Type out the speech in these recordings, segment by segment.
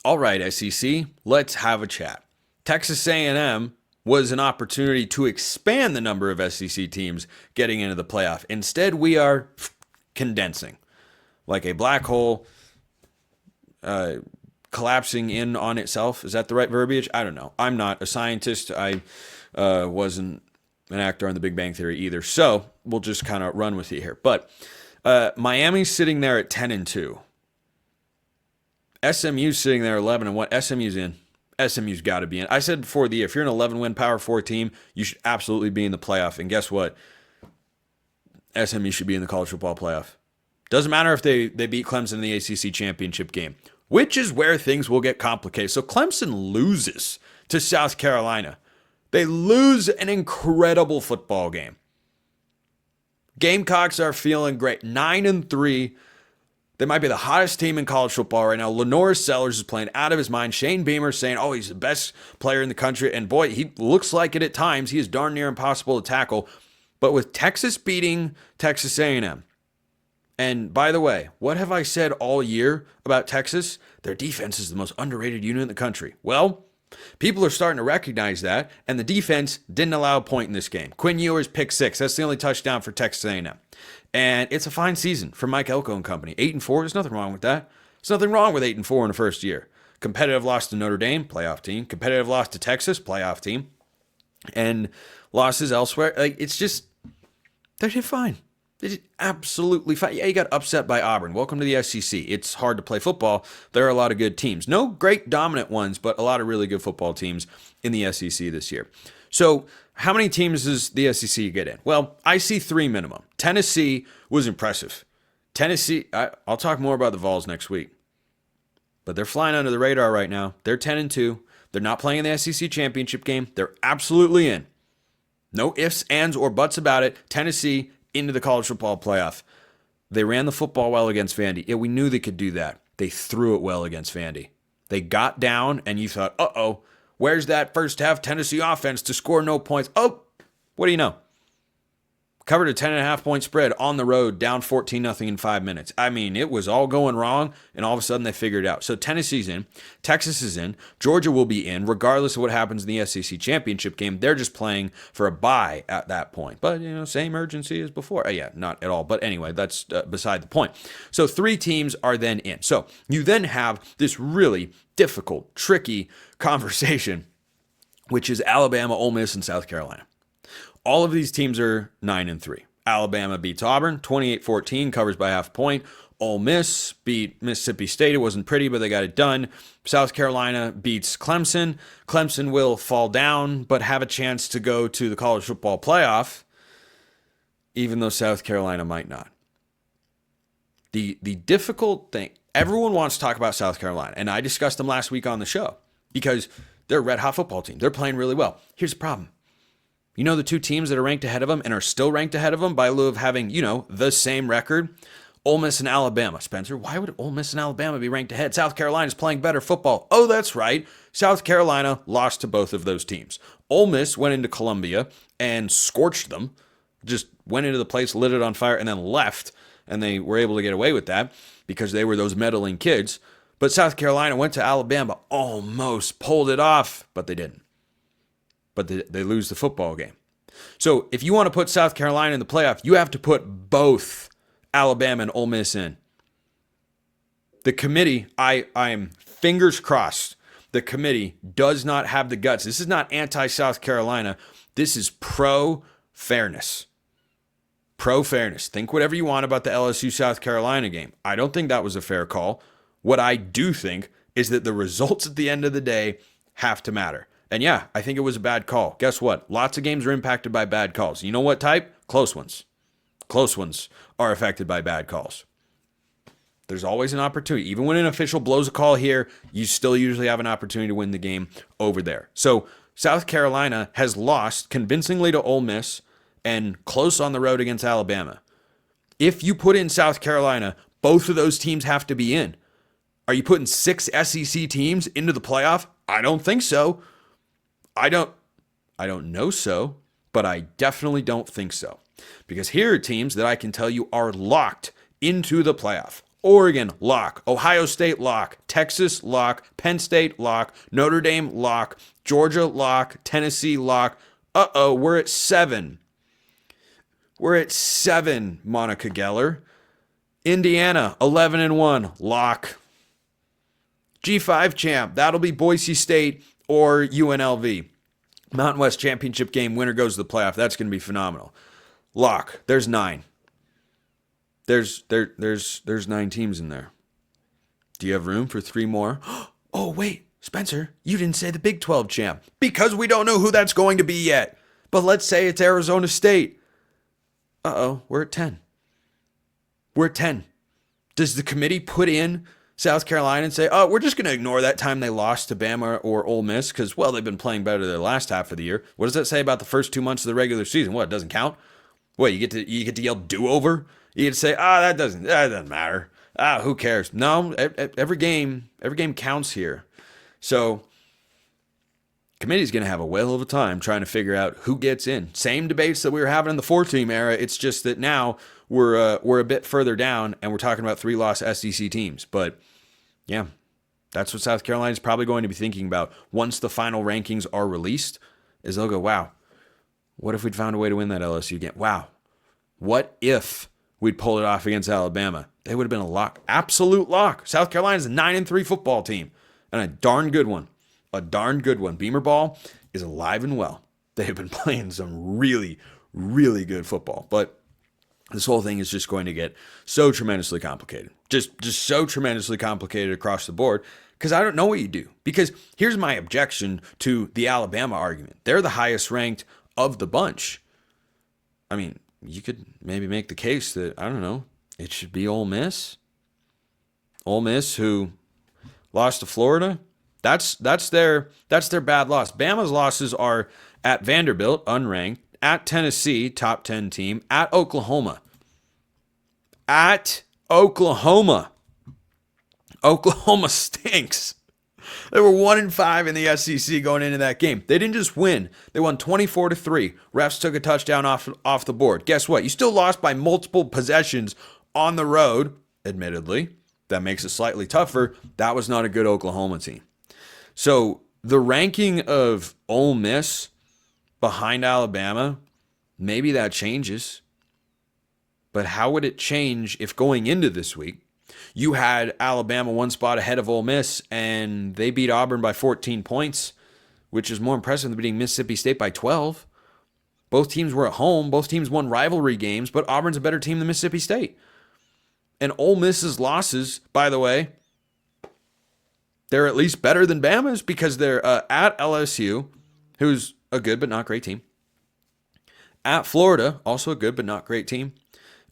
All right, SEC, let's have a chat. Texas A&M was an opportunity to expand the number of SEC teams getting into the playoff. Instead, we are condensing like a black hole collapsing in on itself. Is that the right verbiage? I don't know. I'm not a scientist. I wasn't an actor on The Big Bang Theory either. So we'll just kind of run with it here. But Miami's sitting there at 10-2. SMU's sitting there 11-1. SMU's in. SMU's got to be in. I said before the year, if you're an 11-win Power 4 team, you should absolutely be in the playoff. And guess what? SMU should be in the college football playoff. Doesn't matter if they beat Clemson in the ACC championship game, which is where things will get complicated. So Clemson loses to South Carolina. They lose an incredible football game. Gamecocks are feeling great. 9-3. They might be the hottest team in college football right now. Lenore Sellers is playing out of his mind. Shane Beamer saying, oh, he's the best player in the country. And boy, he looks like it at times. He is darn near impossible to tackle. But with Texas beating Texas A&M, and by the way, what have I said all year about Texas? Their defense is the most underrated unit in the country. Well, people are starting to recognize that, and the defense didn't allow a point in this game. Quinn Ewers pick 6. That's the only touchdown for Texas A&M. And it's a fine season for Mike Elko and company. 8-4, there's nothing wrong with that. There's nothing wrong with 8-4 in the first year. Competitive loss to Notre Dame, playoff team. Competitive loss to Texas, playoff team. And losses elsewhere. Like, it's just, they did fine. They did absolutely fine. Yeah, you got upset by Auburn. Welcome to the SEC. It's hard to play football. There are a lot of good teams. No great dominant ones, but a lot of really good football teams in the SEC this year. So how many teams does the SEC get in? Well, I see 3 minimum. Tennessee was impressive. Tennessee, I'll talk more about the Vols next week. But they're flying under the radar right now. They're 10-2. They're not playing in the SEC championship game. They're absolutely in. No ifs, ands, or buts about it. Tennessee into the college football playoff. They ran the football well against Vandy. Yeah, we knew they could do that. They threw it well against Vandy. They got down, and you thought, uh-oh, where's that first half Tennessee offense to score no points? Oh, what do you know? Covered a 10.5-point spread on the road, down 14-0 in 5 minutes. I mean, it was all going wrong, and all of a sudden they figured it out. So Tennessee's in. Texas is in. Georgia will be in, regardless of what happens in the SEC championship game. They're just playing for a bye at that point. But, same urgency as before. Yeah, not at all. But anyway, that's beside the point. So 3 teams are then in. So you then have this really difficult, tricky conversation, which is Alabama, Ole Miss, and South Carolina. All of these teams are 9-3. Alabama beats Auburn, 28-14, covers by half a point. Ole Miss beat Mississippi State. It wasn't pretty, but they got it done. South Carolina beats Clemson. Clemson will fall down, but have a chance to go to the college football playoff, even though South Carolina might not. The difficult thing, everyone wants to talk about South Carolina, and I discussed them last week on the show because they're a red-hot football team. They're playing really well. Here's the problem. You know the 2 teams that are ranked ahead of them and are still ranked ahead of them by lieu of having, the same record? Ole Miss and Alabama. Spencer, why would Ole Miss and Alabama be ranked ahead? South Carolina's playing better football. Oh, that's right. South Carolina lost to both of those teams. Ole Miss went into Columbia and scorched them, just went into the place, lit it on fire, and then left. And they were able to get away with that because they were those meddling kids. But South Carolina went to Alabama, almost pulled it off, but they didn't. But they lose the football game. So if you want to put South Carolina in the playoff, you have to put both Alabama and Ole Miss in. The committee, I'm fingers crossed, the committee does not have the guts. This is not anti-South Carolina. This is pro-fairness. Pro-fairness. Think whatever you want about the LSU-South Carolina game. I don't think that was a fair call. What I do think is that the results at the end of the day have to matter. And yeah, I think it was a bad call. Guess what? Lots of games are impacted by bad calls. You know what type? Close ones. Close ones are affected by bad calls. There's always an opportunity. Even when an official blows a call here, you still usually have an opportunity to win the game over there. So South Carolina has lost convincingly to Ole Miss and close on the road against Alabama. If you put in South Carolina, both of those teams have to be in. Are you putting 6 SEC teams into the playoff? I don't think so. I don't know so, but I definitely don't think so. Because here are teams that I can tell you are locked into the playoff. Oregon, lock. Ohio State, lock. Texas, lock. Penn State, lock. Notre Dame, lock. Georgia, lock. Tennessee, lock. We're at 7. We're at 7, Monica Geller. Indiana, 11-1, lock. G5 champ, that'll be Boise State or UNLV. Mountain West Championship game, winner goes to the playoff. That's going to be phenomenal. Lock. There's 9. There's 9 teams in there. Do you have room for 3 more? Oh, wait, Spencer, you didn't say the Big 12 champ. Because we don't know who that's going to be yet. But let's say it's Arizona State. We're at 10. We're at 10. Does the committee put in South Carolina and say, oh, we're just going to ignore that time they lost to Bama or Ole Miss because, well, they've been playing better their last half of the year. What does that say about the first 2 months of the regular season? What, it doesn't count? What, you get to yell do-over? You get to say, that doesn't matter. Who cares? No, every game counts here. So committee's going to have a whale of a time trying to figure out who gets in. Same debates that we were having in the 4-team era. It's just that now we're a bit further down and we're talking about 3-loss SEC teams. But yeah, that's what South Carolina is probably going to be thinking about once the final rankings are released. Is they'll go, wow, what if we'd found a way to win that LSU game? Wow, what if we'd pulled it off against Alabama? They would have been a lock, absolute lock. South Carolina's a 9-3 football team and a darn good one. A darn good one. Beamer ball is alive and well. They have been playing some really, really good football. But this whole thing is just going to get so tremendously complicated. Just so tremendously complicated across the board because I don't know what you do. Because here's my objection to the Alabama argument. They're the highest ranked of the bunch. I mean, you could maybe make the case that, I don't know, it should be Ole Miss. Ole Miss, who lost to Florida. That's their bad loss. Bama's losses are at Vanderbilt, unranked, at Tennessee, top 10 team, at Oklahoma. At Oklahoma. Oklahoma stinks. They were 1-5 in the SEC going into that game. They didn't just win. They won 24-3. Refs took a touchdown off the board. Guess what? You still lost by multiple possessions on the road, admittedly. That makes it slightly tougher. That was not a good Oklahoma team. So the ranking of Ole Miss behind Alabama, maybe that changes. But how would it change if going into this week, you had Alabama 1 spot ahead of Ole Miss and they beat Auburn by 14 points, which is more impressive than beating Mississippi State by 12. Both teams were at home. Both teams won rivalry games, but Auburn's a better team than Mississippi State. And Ole Miss's losses, by the way, they're at least better than Bama's because they're at LSU, who's a good but not great team. At Florida, also a good but not great team.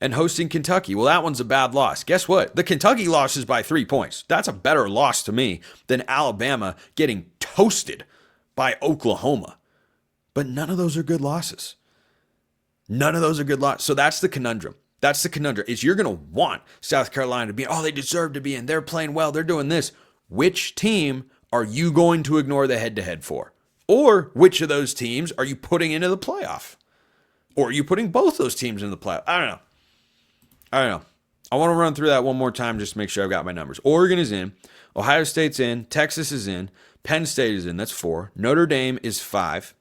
And hosting Kentucky. Well, that one's a bad loss. Guess what? The Kentucky loss is by 3 points. That's a better loss to me than Alabama getting toasted by Oklahoma. But none of those are good losses. None of those are good losses. So that's the conundrum. That's the conundrum. Is you're going to want South Carolina to be, they deserve to be in. They're playing well. They're doing this. Which team are you going to ignore the head-to-head for? Or which of those teams are you putting into the playoff? Or are you putting both those teams into the playoff? I don't know. I want to run through that one more time just to make sure I've got my numbers. Oregon is in. Ohio State's in. Texas is in. Penn State is in. That's 4. Notre Dame is 5.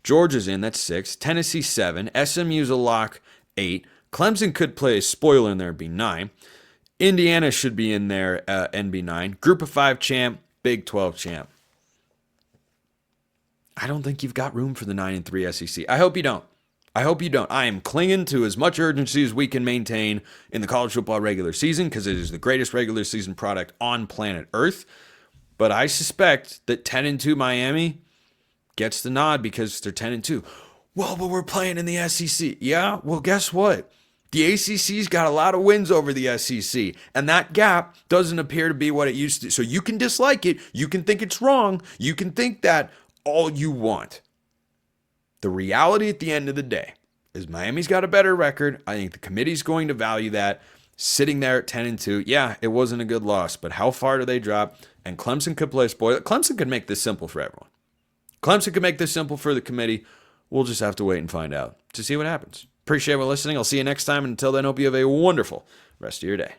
Georgia's in. That's 6. Tennessee 7. SMU's a lock, 8. Clemson could play a spoiler in there and be 9. Indiana should be in there and be 9. Group of 5 champ, Big 12 champ. I don't think you've got room for the 9-3 SEC. I hope you don't. I am clinging to as much urgency as we can maintain in the college football regular season because it is the greatest regular season product on planet Earth. But I suspect that 10-2 Miami gets the nod because they're 10-2. Well, but we're playing in the SEC. Yeah, well, guess what? The ACC's got a lot of wins over the SEC, and that gap doesn't appear to be what it used to. So you can dislike it. You can think it's wrong. You can think that all you want. The reality at the end of the day is Miami's got a better record. I think the committee's going to value that. Sitting there at 10-2, yeah, it wasn't a good loss, but how far do they drop? And Clemson could play spoiler. Clemson could make this simple for everyone. Clemson could make this simple for the committee. We'll just have to wait and find out to see what happens. Appreciate you listening. I'll see you next time. And until then, hope you have a wonderful rest of your day.